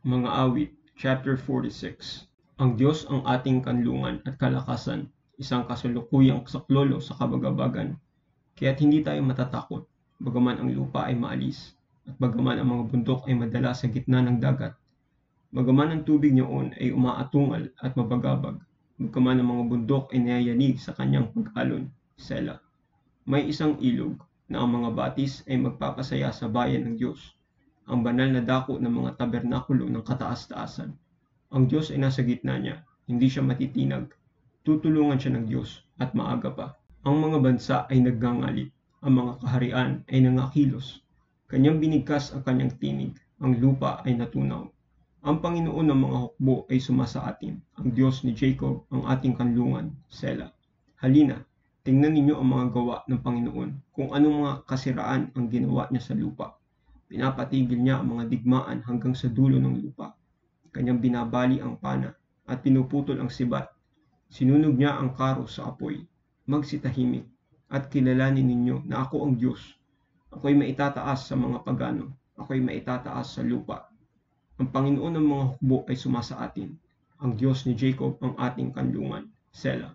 Mga awit, chapter 46. Ang Diyos ang ating kanlungan at kalakasan, isang kasalukuyang saklolo sa kabagabagan. Kaya't hindi tayo matatakot, bagaman ang lupa ay maalis, at bagaman ang mga bundok ay madala sa gitna ng dagat. Bagaman ang tubig niyoon ay umaatungal at mabagabag, bagaman ang mga bundok ay nayayanig sa kanyang pag-alon, Sela. May isang ilog na ang mga batis ay magpapasaya sa bayan ng Diyos, ang banal na dako ng mga tabernakulo ng kataas-taasan. Ang Diyos ay nasa gitna niya, hindi siya matitinag. Tutulungan siya ng Diyos at maaga pa. Ang mga bansa ay nagngangalit, ang mga kaharian ay nangakilos. Kanyang binigkas ang kanyang tinig, ang lupa ay natunaw. Ang Panginoon ng mga hukbo ay sumasa atin, ang Diyos ni Jacob ang ating kanlungan, Sela. Halina, tingnan ninyo ang mga gawa ng Panginoon, kung anong mga kasiraan ang ginawa niya sa lupa. Pinapatigil niya ang mga digmaan hanggang sa dulo ng lupa. Kanyang binabali ang pana at pinuputol ang sibat. Sinunog niya ang karo sa apoy. Magsitahimik at kilalanin ninyo na ako ang Diyos. Ako'y maitataas sa mga pagano. Ako'y maitataas sa lupa. Ang Panginoon ng mga hukbo ay sumasa atin. Ang Diyos ni Jacob ang ating kanlungan, Sela.